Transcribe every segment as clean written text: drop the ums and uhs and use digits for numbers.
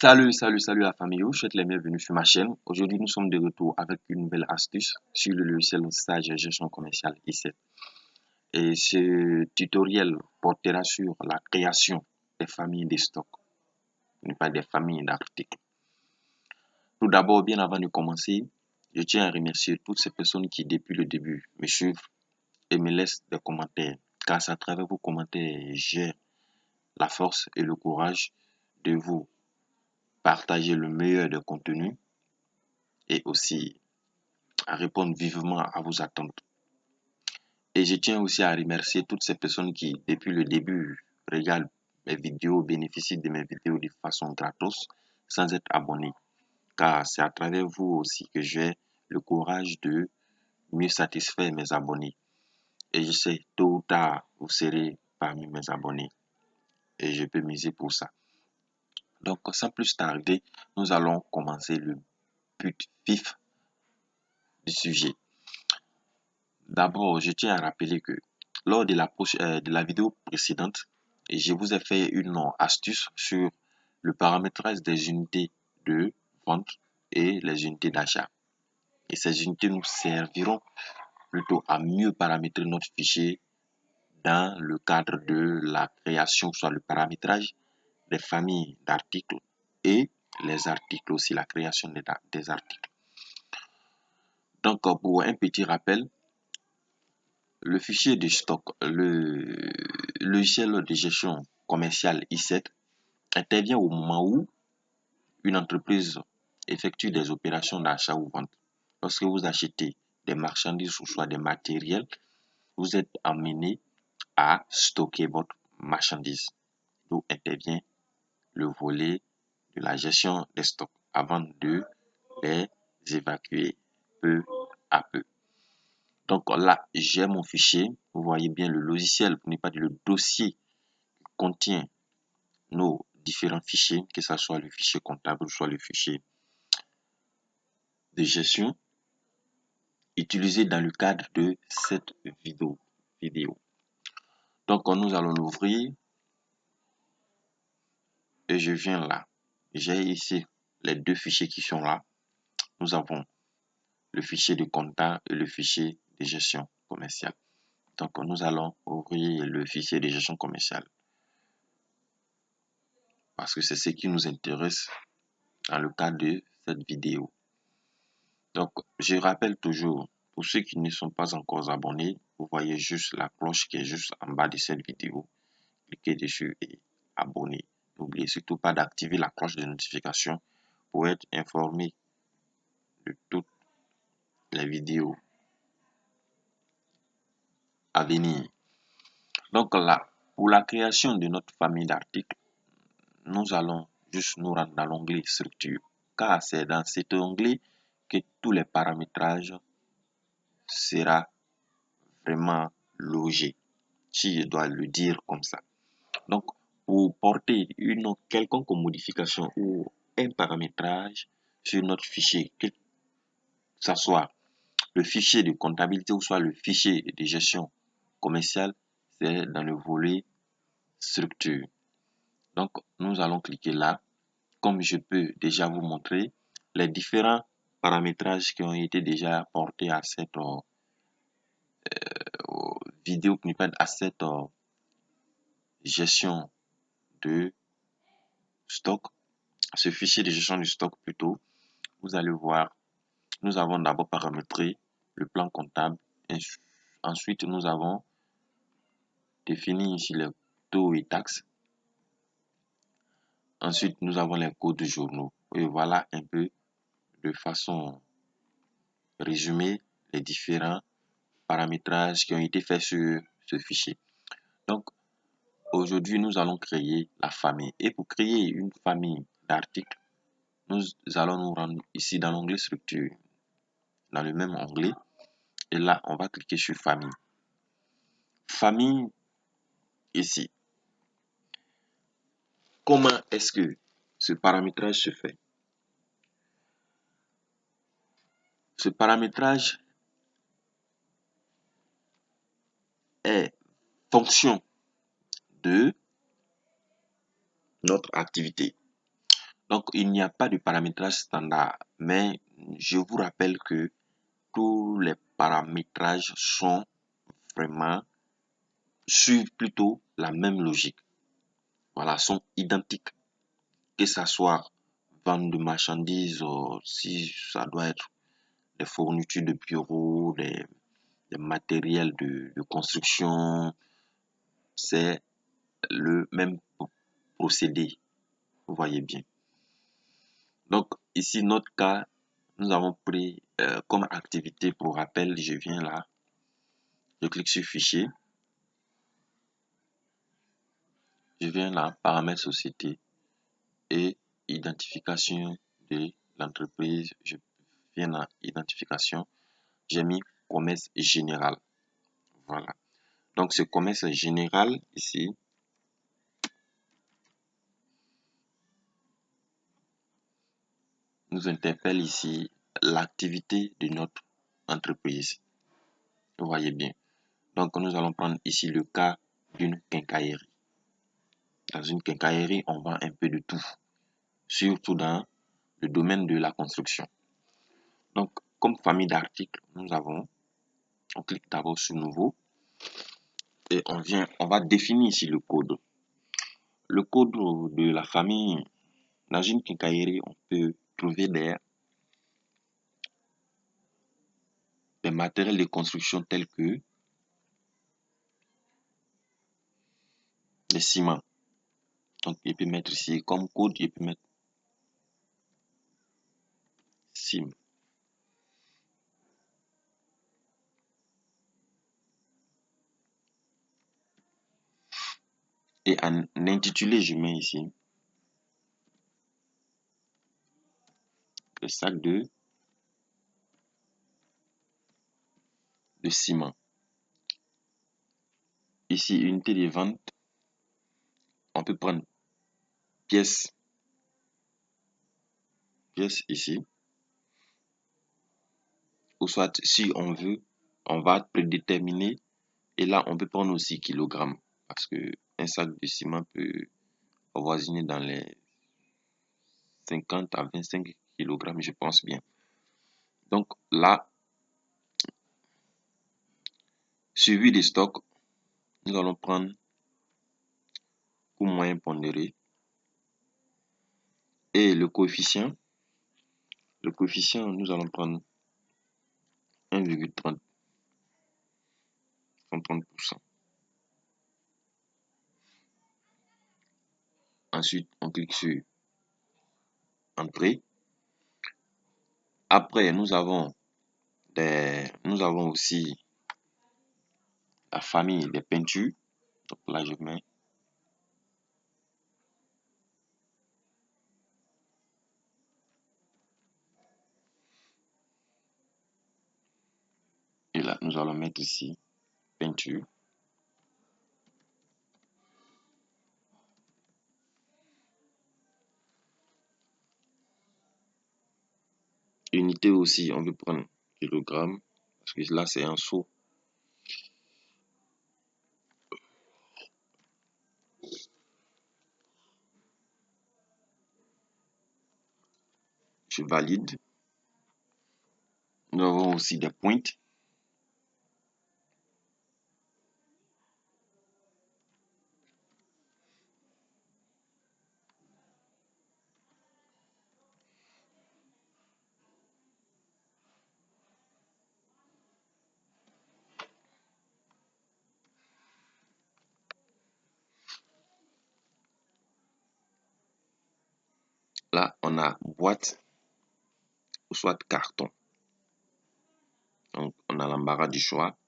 Salut la famille, je vous souhaite les bienvenus sur ma chaîne. Aujourd'hui, nous sommes de retour avec une nouvelle astuce sur le logiciel Sage Gestion Commerciale i7. Et ce tutoriel portera sur la création des familles de stocks, non pas des familles d'articles. Tout d'abord, bien avant de commencer, je tiens à remercier toutes ces personnes qui, depuis le début, me suivent et me laissent des commentaires. Car c'est à travers vos commentaires, j'ai la force et le courage de vous partager le meilleur des contenus et aussi à répondre vivement à vos attentes. Et je tiens aussi à remercier toutes ces personnes qui, depuis le début, regardent mes vidéos, bénéficient de mes vidéos de façon gratos, sans être abonnés. Car c'est à travers vous aussi que j'ai le courage de mieux satisfaire mes abonnés. Et je sais, tôt ou tard, vous serez parmi mes abonnés. Et je peux miser pour ça. Donc, sans plus tarder, nous allons commencer le but vif du sujet. D'abord, je tiens à rappeler que lors de la vidéo précédente, je vous ai fait une astuce sur le paramétrage des unités de vente et les unités d'achat. Et ces unités nous serviront plutôt à mieux paramétrer notre fichier dans le cadre de la création, soit le paramétrage des familles d'articles et les articles aussi, la création des articles. Donc, pour un petit rappel, le fichier de stock, le logiciel de gestion commerciale i7 intervient au moment où une entreprise effectue des opérations d'achat ou vente. Lorsque vous achetez des marchandises ou soit des matériels, vous êtes amené à stocker votre marchandise. D'où intervient le volet de la gestion des stocks avant de les évacuer peu à peu. Donc là, j'ai mon fichier. Vous voyez bien le logiciel, pour ne pas dire le dossier qui contient nos différents fichiers, que ce soit le fichier comptable, soit le fichier de gestion, utilisé dans le cadre de cette vidéo. Donc nous allons l'ouvrir et je viens là. J'ai ici les deux fichiers qui sont là. Nous avons le fichier de compta et le fichier de gestion commerciale. Donc nous allons ouvrir le fichier de gestion commerciale parce que c'est ce qui nous intéresse dans le cadre de cette vidéo. Donc je rappelle toujours, pour ceux qui ne sont pas encore abonnés, vous voyez juste la cloche qui est juste en bas de cette vidéo. Cliquez dessus et abonnez. N'oubliez surtout pas d'activer la cloche de notification pour être informé de toutes les vidéos à venir. Donc là, pour la création de notre famille d'articles, nous allons juste nous rendre dans l'onglet structure, car c'est dans cet onglet que tous les paramétrages sera vraiment logé, si je dois le dire comme ça. Donc, pour porter une quelconque modification ou un paramétrage sur notre fichier, que ce soit le fichier de comptabilité ou soit le fichier de gestion commerciale, c'est dans le volet structure. Donc, nous allons cliquer là. Comme je peux déjà vous montrer les différents paramétrages qui ont été déjà portés à cette vidéo, à cette gestion de stock, ce fichier de gestion du stock plutôt, vous allez voir, nous avons d'abord paramétré le plan comptable. Et ensuite, nous avons défini ici les taux et taxes. Ensuite, nous avons les codes de journaux. Et voilà un peu de façon résumée les différents paramétrages qui ont été faits sur ce fichier. Donc, aujourd'hui, nous allons créer la famille. Et pour créer une famille d'articles, nous allons nous rendre ici dans l'onglet structure, dans le même onglet. Et là, on va cliquer sur famille. Famille, ici. Comment est-ce que ce paramétrage se fait? Ce paramétrage est fonction de notre activité. Donc, il n'y a pas de paramétrage standard, mais je vous rappelle que tous les paramétrages sont vraiment suivent plutôt la même logique. Voilà, sont identiques. Que ça soit vente de marchandises, si ça doit être des fournitures de bureaux, des matériels de construction, c'est le même procédé. Vous voyez bien. Donc, ici, notre cas, nous avons pris comme activité, pour rappel, je viens là, je clique sur fichier, je viens là, paramètres société et identification de l'entreprise. Je viens là, identification, j'ai mis commerce général. Voilà. Donc, ce commerce général ici, nous interpelle ici l'activité de notre entreprise. Vous voyez bien. Donc, nous allons prendre ici le cas d'une quincaillerie. Dans une quincaillerie, on vend un peu de tout, surtout dans le domaine de la construction. Donc, comme famille d'articles, on clique d'abord sur Nouveau et on va définir ici le code. Le code de la famille, dans une quincaillerie, on peut trouver des matériels de construction tels que les ciments. Donc, il peut mettre ici comme code, il peut mettre CIM. Et en intitulé, je mets ici le sac de ciment. Ici, unité de vente, on peut prendre pièce ici. Ou soit, si on veut, on va prédéterminer. Et là, on peut prendre aussi kilogrammes. Parce que un sac de ciment peut avoisiner dans les 50 à 25 kilogrammes, je pense bien. Donc là, suivi des stocks, nous allons prendre coût moyen pondéré. Et le coefficient, nous allons prendre 1,30, 130%. Ensuite, on clique sur Entrée. Après, nous avons aussi la famille des peintures. Donc là, je mets. Et là, nous allons mettre ici peinture. Unité aussi, on veut prendre kilogramme. Parce que là, c'est un seau. Je valide. Nous avons aussi des pointes. Là, on a boîte ou soit carton. Donc, on a l'embarras du choix.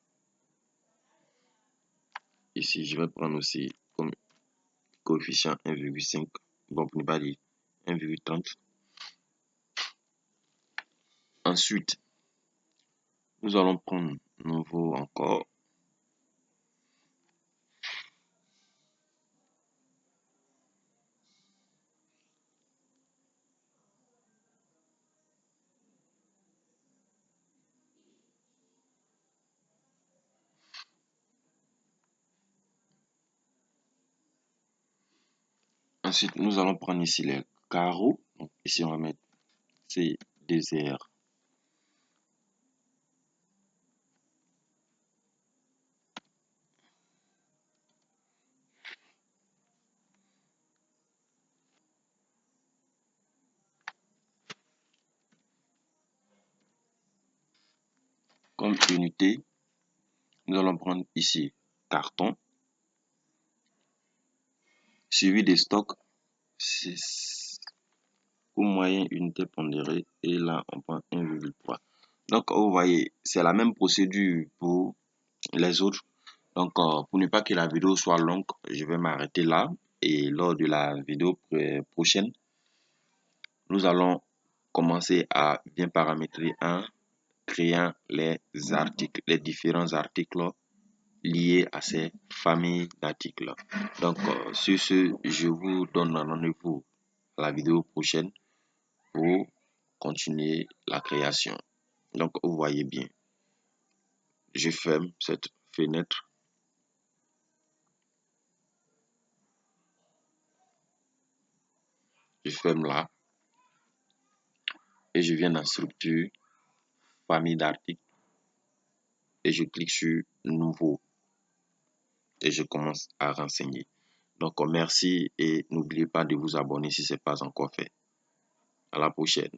Ici, je vais prendre aussi comme coefficient 1,5. Bon, pour ne pas dire 1,30. Ensuite, nous allons prendre nouveau encore. Ensuite, nous allons prendre ici les carreaux. Donc, ici, on va mettre C2R. Comme unité, nous allons prendre ici carton, suivi des stocks, coût moyen unité pondérée, et là on prend 1,3. Donc vous voyez, c'est la même procédure pour les autres. Donc pour ne pas que la vidéo soit longue, je vais m'arrêter là, et lors de la vidéo prochaine, nous allons commencer à bien paramétrer en créant les articles, les différents articles liés à ces familles d'articles. Donc, sur ce, je vous donne rendez-vous à la vidéo prochaine pour continuer la création. Donc, vous voyez bien, je ferme cette fenêtre. Je ferme là et je viens dans structure, famille d'articles et je clique sur nouveau et je commence à renseigner. Donc, merci et n'oubliez pas de vous abonner si ce n'est pas encore fait. À la prochaine.